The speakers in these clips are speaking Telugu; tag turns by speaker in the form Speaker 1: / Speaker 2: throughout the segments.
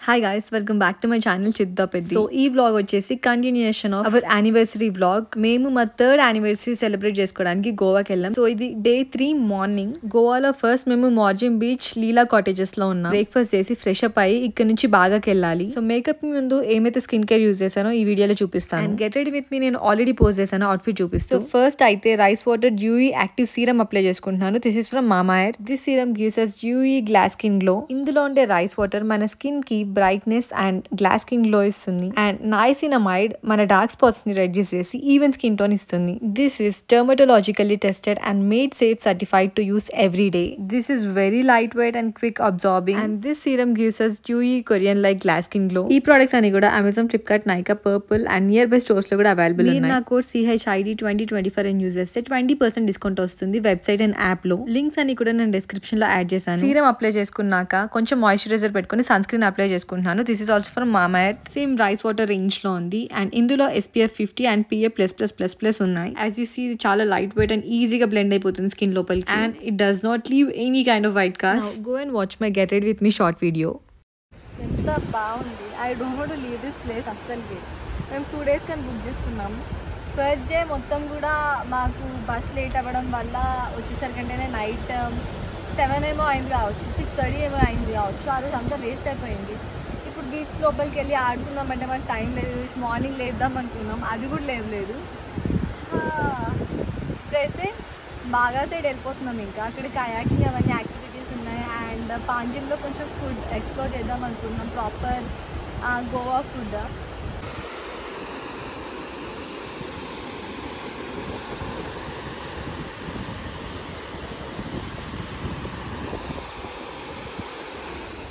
Speaker 1: Hi guys, welcome back to my channel Chidda Peddi. So ఈ vlog వచ్చేసి continuation of our anniversary vlog. మేము మా థర్డ్ యానివర్సరీ సెలబ్రేట్ చేసుకోవడానికి గోవాకి వెళ్ళాం. సో ఇది డే 3 మార్నింగ్. గోవాలో ఫస్ట్ మేము మార్జిన్ బీచ్ లీలా కాటేజెస్ లో ఉన్నాం. బ్రేక్ఫాస్ట్ చేసి ఫ్రెష్ అప్ అయ్యి ఇక్కడ నుంచి బాగాకి వెళ్ళాలి. సో మేకప్ ముందు ఏమైతే స్కిన్ కేర్ యూజ్ చేశానో ఈ వీడియోలో చూపిస్తాను. And get ready with me నేను ఆల్రెడీ పోస్ట్ చేశాను అవుట్ఫిట్ చూపిస్తూ. సో ఫస్ట్ అయితే rice water dewy active serum apply చేసుకుంటున్నాను. This is from Mamaearth. This serum gives us dewy glass skin glow. ఇందులో ఉండే రైస్ వాటర్ మన స్కిన్ కి brightness and glass skin glow ఇస్తుంది. అండ్ నైసినమైడ్ మన డార్క్ స్పాట్స్ ని రెడ్యూస్ చేసి ఈవెన్ స్కిన్ టోన్ ఇస్తుంది. This is dermatologically tested and made safe certified to use every day. This is very light weight and quick absorbing. And this serum gives us Dewey Korean like glass skin glow. ఈ ప్రొడక్ట్స్ అన్ని కూడా Amazon, Flipkart, Nykaa, purple and near by stores లో కూడా అవైలబుల్ ఉన్నాయి. నా కోడ్ CHID 2024 అని యూజ్ చేస్తే 20% డిస్కౌంట్ వస్తుంది వెబ్సైట్ అండ్ యాప్ లో. లింక్స్ అన్ని కూడా నేను డిస్క్రిప్షన్ లో యాడ్ చేశాను. సీరం అప్లై చేసుకున్నాక కొంచెం మాయిశ్చరైజర్ పెట్టుకుని సన్ స్క్రీన్ అప్లై చేసుకుంటున్నాను. This is also from Mamaearth. Same rice water range లో ఉంది అండ్ ఇందులో SPF 50 అండ్ PA++++ ఉన్నాయి. యాజ్ యూ సీ ఇది చాలా లైట్ వెయిట్ అండ్ ఈజీగా బ్లెండ్ అయిపోతుంది స్కిన్ లోపలికి. And it does not leave any kind of white cast. Go and watch my get ready with me short video.
Speaker 2: ఎంత బాగుంది. I don't want to leave this place అస్సలుకి. మేము 2 days కానీ బుక్ చేసుకున్నాము. ఫస్ట్ డే మొత్తం కూడా మాకు బస్ లేట్ అవ్వడం వల్ల వచ్చేసరికంటేనే నైట్ 7 ఏమో అయింది కావచ్చు, 6:30 ఏమో అయింది కావచ్చు. ఆ రోజు అంతా వేస్ట్ అయిపోయింది. ఇప్పుడు బీచ్ లోపలికి వెళ్ళి ఆడుకుందామంటే మనకు టైం లేదు. మార్నింగ్ లేద్దాం అనుకున్నాం, అది కూడా లేదు. ఇప్పుడైతే బాగా సైడ్ వెళ్ళిపోతున్నాం. ఇంకా అక్కడ కయాకింగ్ అవన్నీ యాక్టివిటీస్ ఉన్నాయి. అండ్ పాంజిమ్లో కొంచెం ఫుడ్ ఎక్స్ప్లోర్ చేద్దాం అనుకున్నాం, ప్రాపర్ గోవా ఫుడ్.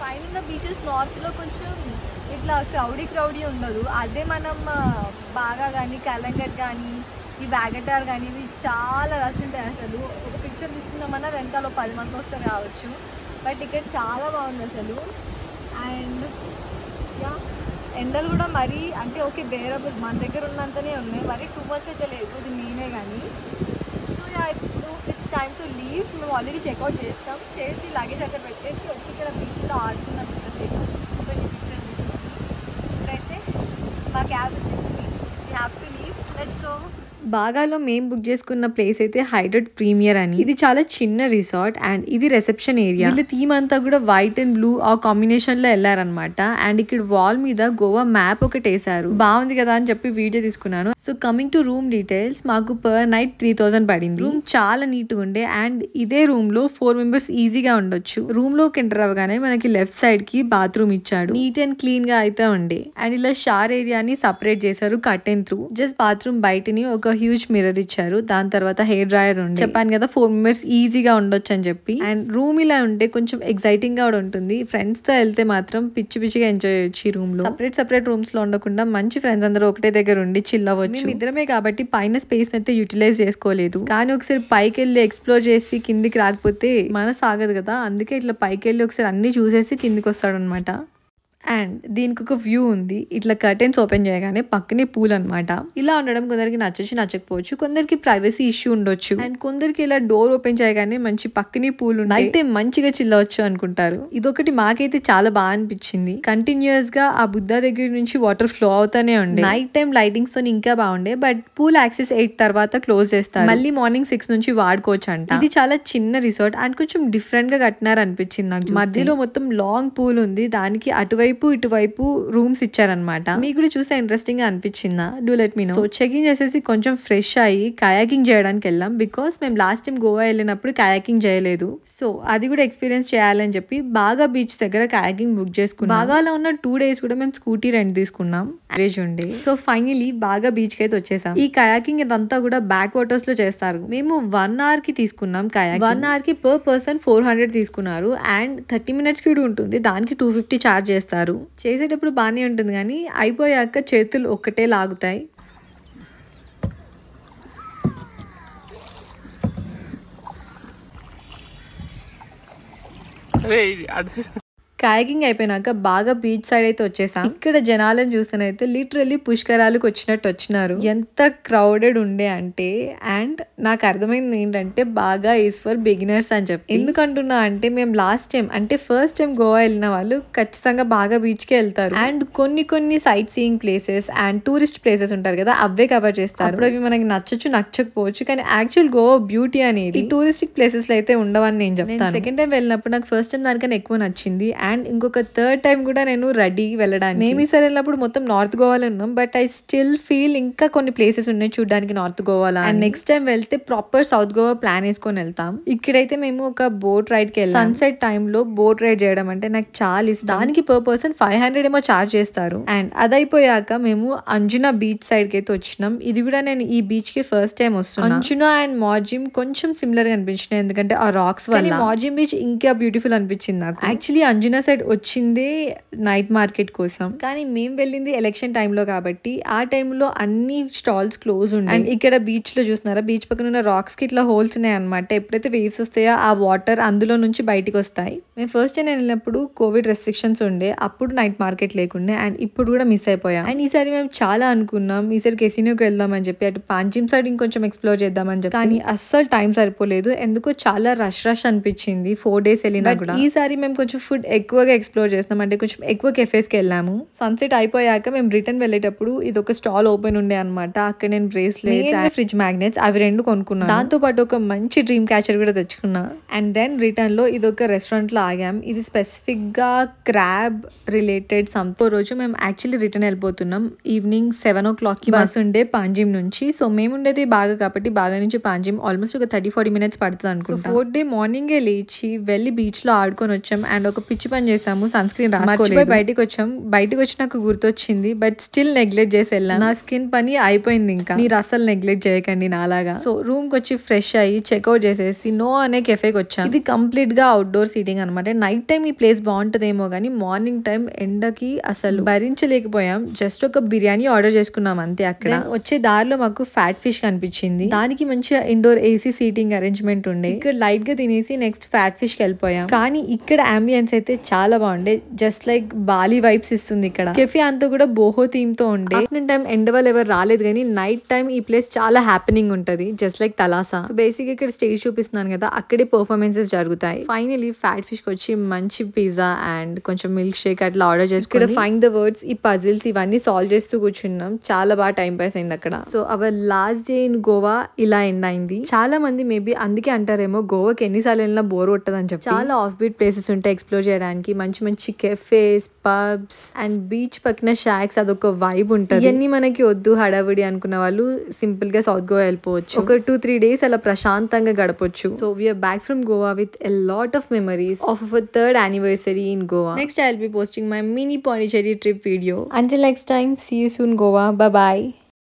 Speaker 2: ఫైనల్గా బీచెస్ నార్త్లో కొంచెం ఇట్లా క్రౌడీ ఉండదు. అదే మనం బాగా కానీ కలంగర్ కానీ ఈ వ్యాగటార్ కానీ ఇవి చాలా రష్ ఉంటాయి. అసలు ఒక పిక్చర్ తీసుకున్నామన్నా వెనకాల 10 మంది వస్తారు కావచ్చు. బట్ ఇక్కడ చాలా బాగుంది అసలు. అండ్ యా ఎండలు కూడా మరీ అంటే ఓకే బేరబుల్, మన దగ్గర ఉన్నంతనే ఉన్నాయి, మరీ టూ మచ్ అయితే లేదు. ఇది నేనే కానీ. సో యా ఇప్పుడు ఇట్స్ టైమ్ టు లీవ్. మేము ఆల్రెడీ చెక్అవుట్ చేస్తాం, చేసి లగేజ్ అక్కడ పెట్టేసి వచ్చి ఇక్కడ బీచ్లో ఆడుతున్నాం. కొన్ని పిక్చర్స్ తీసుకున్నాం. ఇప్పుడైతే మా క్యాబ్ వచ్చేసింది. We have to leave. Let's go.
Speaker 1: బాగాలో మేము బుక్ చేసుకున్న ప్లేస్ అయితే హైడ్రడ్ ప్రీమియర్ అని. ఇది చాలా చిన్న రిసార్ట్ అండ్ ఇది రిసెప్షన్ ఏరియా. వీళ్ళ థీమ్ అంతా కూడా వైట్ అండ్ బ్లూ ఆ కాంబినేషన్ లో వెళ్ళారనమాట. అండ్ ఇక్కడ వాల్ మీద గోవా మ్యాప్ ఒకటి వేసారు. బాగుంది కదా అని చెప్పి వీడియో తీసుకున్నాను. So coming to room details, మాకు పర్ నైట్ 3000 పడింది. రూమ్ చాలా నీట్ గా ఉండే అండ్ ఇదే రూమ్ లో 4 మెంబర్స్ ఈజీగా ఉండొచ్చు. రూమ్ లోకి ఎంటర్ అవ్వగానే మనకి లెఫ్ట్ సైడ్ కి బాత్రూమ్ ఇచ్చాడు. నీట్ అండ్ క్లీన్ గా అయితే ఉండే. అండ్ ఇలా షార్ ఏరియాని సపరేట్ చేశారు కర్టెన్ త్రూ. జస్ట్ బాత్రూమ్ బయటని ఒక హ్యూజ్ మిర్రర్ ఇచ్చారు. దాని తర్వాత హెయిర్ డ్రైయర్ ఉంది. చెప్పాను కదా 4 మెంబర్స్ ఈజీగా ఉండొచ్చు అని చెప్పి. అండ్ రూమ్ ఇలా ఉంటే కొంచెం ఎక్సైటింగ్ గా కూడా ఉంటుంది. ఫ్రెండ్స్ తో వెళ్తే మాత్రం పిచ్చిగా ఎంజాయ్ చేయొచ్చు. ఈ రూమ్ లో సపరేట్ రూమ్స్ లో ఉండకుండా మంచి ఫ్రెండ్స్ అందరూ ఒకటే దగ్గర ఉండి చిల్ అవ్వచ్చు. మేము ఇద్దరమే కాబట్టి పైన స్పేస్ అయితే యూటిలైజ్ చేసుకోలేదు. కానీ ఒకసారి పైకి వెళ్ళి ఎక్స్ప్లోర్ చేసి కిందికి రాకపోతే మనసు ఆగదు కదా. అందుకే ఇట్లా పైకి వెళ్ళి ఒకసారి అన్ని చూసేసి కిందికి వస్తాడు అనమాట. అండ్ దీనికి ఒక వ్యూ ఉంది. ఇట్లా కర్టెన్స్ ఓపెన్ చేయగానే పక్కనే పూల్ అనమాట. ఇలా ఉండడం కొందరికి నచ్చకపోవచ్చు, కొందరికి ప్రైవసీ ఇష్యూ ఉండొచ్చు. అండ్ కొందరికి ఇలా డోర్ ఓపెన్ చేయగానే మంచి పక్కనే పూల్ ఉంది, నైట్ టైం మంచిగా చిల్లవచ్చు అనుకుంటారు. ఇదొకటి మాకైతే చాలా బాగా అనిపించింది. కంటిన్యూస్ గా ఆ బుద్ధ దగ్గర నుంచి వాటర్ ఫ్లో అవుతానే ఉండే. నైట్ టైం లైటింగ్స్ తో ఇంకా బాగుండే. బట్ పూల్ యాక్సెస్ 8 తర్వాత క్లోజ్ చేస్తారు. మళ్ళీ మార్నింగ్ 6 నుంచి వాడుకోవచ్చు అంట. ఇది చాలా చిన్న రిసార్ట్ అండ్ కొంచెం డిఫరెంట్ గా కట్టినారు అనిపించింది నాకు. మధ్యలో మొత్తం లాంగ్ పూల్ ఉంది. దానికి అటువైపు ఇటువైపు రూమ్స్ ఇచ్చారనమాట. మీకు కూడా చూస్తే ఇంట్రెస్టింగ్ గా అనిపించిందా? Do let me know. So checking చేసేసి కొంచెం ఫ్రెష్ అయ్యి కయాకింగ్ చేయడానికి వెళ్ళాం. బికాస్ మేము లాస్ట్ టైం గోవా వెళ్ళినప్పుడు కయాకింగ్ చేయలేదు. సో అది కూడా ఎక్స్పీరియన్స్ చేయాలని చెప్పి బాగా బీచ్ దగ్గర కయాకింగ్ బుక్ చేసుకున్నాం. బాగాలో ఉన్న 2 days కూడా మేము స్కూటీ రెంట్ తీసుకున్నాం. అరేంజ్ ఉండే. సో ఫైనలీ బాగా బీచ్ కి అయితే వచ్చేసాం. ఈ కయాకింగ్ ఇదంతా కూడా బ్యాక్ వాటర్స్ లో చేస్తారు. మేము 1 hour కి తీసుకున్నాం కయాకింగ్. 1 hour కి per person 400 తీసుకున్నారు. అండ్ 30 minutes కి ఉంటుంది, దానికి 250 ఛార్జ్ చేస్తారు. చేసేటప్పుడు బాగానే ఉంటుంది కానీ అయిపోయాక చేతులు ఒక్కటే లాగుతాయి. కాయకింగ్ అయిపోయినాక బాగా బీచ్ సైడ్ అయితే వచ్చేసాం. ఇక్కడ జనాలను చూస్తేనైతే లిటరల్లీ పుష్కరాలకు వచ్చినట్టు వచ్చినారు. ఎంత క్రౌడెడ్ ఉండే అంటే, అండ్ నాకు అర్థమైంది ఏంటంటే బాగా ఈజ్ ఫర్ బిగినర్స్ అని చెప్పి. ఎందుకంటున్నా అంటే మేము లాస్ట్ టైం అంటే ఫస్ట్ టైం గోవా వెళ్ళిన వాళ్ళు ఖచ్చితంగా బాగా బీచ్ కి వెళ్తారు అండ్ కొన్ని sight seeing places and tourist places ఉంటారు కదా, అవే కవర్ చేస్తారు. అప్పుడు అవి మనకి నచ్చచ్చు నచ్చకపోవచ్చు, కానీ యాక్చువల్ గోవా బ్యూటీ అనేది ఈ టూరిస్టిక్ ప్లేసెస్ లో అయితే ఉండవని నేను చెప్తాను. సెకండ్ టైం వెళ్ళినప్పుడు నాకు ఫస్ట్ టైం దానికన్నా ఎక్కువ నచ్చింది అండ్ ఇంకొక థర్డ్ టైం కూడా నేను రెడీ వెళ్ళడానికి. మేము ఈసారి వెళ్ళినప్పుడు మొత్తం నార్త్ గోవాలో ఉన్నాం, బట్ ఐ స్టిల్ ఫీల్ ఇంకా కొన్ని ప్లేసెస్ ఉన్నాయి చూడడానికి నార్త్ గోవాలో. అండ్ నెక్స్ట్ టైం వెళ్తే ప్రాపర్ సౌత్ గోవా ప్లాన్ వేసుకొని వెళ్తాం. ఇక్కడైతే మేము ఒక బోట్ రైడ్ కి వెళ్ళాం. సన్సెట్ టైమ్ లో బోట్ రైడ్ చేయడం అంటే నాకు చాలా ఇష్టం. దానికి పర్ పర్సన్ 500 ఏమో చార్జ్ చేస్తారు. అండ్ అదైపోయాక మేము అంజునా బీచ్ సైడ్ కి అయితే వచ్చినాం. ఇది కూడా నేను ఈ బీచ్ కి ఫస్ట్ టైం వస్తున్నాను. అంజునా అండ్ మాజిమ్ కొంచెం సిమిలర్ గా అనిపించినాయి, ఎందుకంటే ఆ రాక్స్ వల్ల. మాజిమ్ బీచ్ ఇంకా బ్యూటిఫుల్ అనిపించింది నాకు. యాక్చువల్లీ అంజునా సైడ్ వచ్చిందే నైట్ మార్కెట్ కోసం, కానీ మేము వెళ్ళింది ఎలక్షన్ టైంలో కాబట్టి ఆ టైంలో అన్ని స్టాల్స్ క్లోజ్ ఉండే. అండ్ ఇక్కడ బీచ్ లో చూస్తున్నారా, బీచ్ పక్కన ఉన్న రాక్స్ కి ఇట్లా హోల్స్ ఉన్నాయి అనమాట. ఎప్పుడైతే వేవ్స్ వస్తాయో ఆ వాటర్ అందులో నుంచి బయటికి వస్తాయి. మేము ఫస్ట్ టైం వెళ్ళినప్పుడు కోవిడ్ రెస్ట్రిక్షన్స్ ఉండే, అప్పుడు నైట్ మార్కెట్ లేకుండే అండ్ ఇప్పుడు కూడా మిస్ అయిపోయాం. అండ్ ఈసారి మేము చాలా అనుకున్నాం ఈసారి కెసినోకి వెళ్దామని చెప్పి, అటు పాంజిమ్ సైడ్ ఇంకొంచెం ఎక్స్ప్లోర్ చేద్దామని చెప్పి, కానీ అస్సలు టైం సరిపోలేదు. ఎందుకో చాలా రష్ అనిపించింది 4 days వెళ్ళినా కూడా. ఈసారి మేము కొంచెం ఫుడ్ ఎక్కువగా ఎక్స్ప్లోర్ చేస్తాం, అంటే కొంచెం ఎక్కువ కెఫేస్ కి వెళ్ళాము. సన్సెట్ అయిపోయాక మేము రిటర్న్ వెళ్ళేటప్పుడు ఇది ఒక స్టాల్ ఓపెన్ ఉండే అనమాట. అక్కడ నేను బ్రేస్లెట్స్ అండ్ ఫ్రిడ్జ్ మ్యాగ్నెట్స్ అవి 2 కొనుక్కున్నాను. దాంతో పాటు ఒక మంచి డ్రీమ్ క్యాచర్ కూడా తెచ్చుకున్నా. అండ్ దెన్ రిటర్న్ లో ఇది ఒక రెస్టారెంట్ లో ఆగాం. ఇది స్పెసిఫిక్ గా క్రాబ్ రిలేటెడ్ సంతో రోజు మేము యాక్చువల్లీ రిటర్న్ వెళ్ళిపోతున్నాం. ఈవినింగ్ 7 o'clock కి బస్ ఉండే పాంజిమ్ నుంచి. సో మేము ఉండేది బాగా కాబట్టి బాగా నుంచి పాంజిమ్ ఆల్మోస్ట్ ఒక 30-40 minutes పడుతుంది అనుకుంటా. 4th day మార్నింగే లేచి వెళ్ళి బీచ్ లో ఆడుకొని వచ్చాం అండ్ ఒక పిచ్చి పని చేసాము, సన్ స్క్రీన్ రాసుకోలేదు. బయటికి వచ్చాం. బయటకు వచ్చినాక గుర్తొచ్చింది, బట్ స్టిల్ నెగ్లెక్ట్ చేసి వెళ్ళాం. నా స్కిన్ పని అయిపోయింది. ఇంకా మీరు అసలు నెగ్లెక్ట్ చేయకండి నాలాగా. సో రూమ్ కి వచ్చి ఫ్రెష్ అయ్యి చెక్అవుట్ చేసేసి నో అనే కెఫేకి వచ్చాం. ఇది కంప్లీట్ గా అవుట్డోర్ సీటింగ్ అనమాట. నైట్ టైం ఈ ప్లేస్ బాగుంటదేమో కానీ మార్నింగ్ టైం ఎండకి అసలు భరించలేకపోయాం. జస్ట్ ఒక బిర్యానీ ఆర్డర్ చేసుకున్నాం అంతే. అక్కడ వచ్చే దారిలో మాకు ఫ్యాట్ ఫిష్ కనిపించింది. దానికి మంచిగా ఇండోర్ ఏసీ సీటింగ్ అరేంజ్మెంట్ ఉండే. ఇక్కడ లైట్ గా తినేసి నెక్స్ట్ ఫ్యాట్ ఫిష్ కి వెళ్ళిపోయాం. కానీ ఇక్కడ అంబియన్స్ అయితే చాలా బాగుండే, జస్ట్ లైక్ బాలి వైబ్స్ ఇస్తుంది. ఇక్కడ కెఫే అంతా కూడా బోహో థీమ్ తో ఉండే. ఆఫ్టర్నూన్ టైం ఎండ వాళ్ళు ఎవరు రాలేదు, కానీ నైట్ టైం ఈ ప్లేస్ చాలా హ్యాపెనింగ్ ఉంటది, జస్ట్ లైక్ తలాసా. సో బేసిక్ ఇక్కడ స్టేజ్ చూపిస్తున్నాను కదా, అక్కడే పర్ఫార్మెన్సెస్ జరుగుతాయి. ఫైనలీ ఫ్యాట్ ఫిష్ కి వచ్చి మంచి పిజ్జా అండ్ కొంచెం మిల్క్ షేక్ అట్లా ఆర్డర్ చేసుకుని ఇక్కడ ఫైండ్ ద వర్డ్స్, ఈ పజిల్స్ ఇవన్నీ సాల్వ్ చేస్తూ కూర్చున్నాం. చాలా బాగా టైం పాస్ అయింది అక్కడ. So our last day in Goa ఇలా ఎండ్ అయింది. చాలా మంది మేబీ అందుకే అంటారేమో గోవాకి ఎన్నిసార్లు వెళ్ళినా బోర్ కొట్టదు అని చెప్పి. చాలా ఆఫ్ బీట్ ప్లేసెస్ ఉంటాయి ఎక్స్ప్లోర్ చేయడానికి, మంచి మంచి కెఫేస్, పబ్స్ అండ్ బీచ్ పక్కన షాక్స్, అదొక వైబ్ ఉంటుంది. ఇవన్నీ మనకి వద్దు హడావిడి అనుకున్న వాళ్ళు సింపుల్ గా సౌత్ గోవా వెళ్ళిపోవచ్చు. ఒక 2-3 days అలా ప్రశాంతంగా గడపొచ్చు. So we're back from Goa with a lot of memories of our 3rd anniversary in Goa. Next I'll be posting my mini Pondicherry trip video. Until next time, see you soon Goa. Bye bye.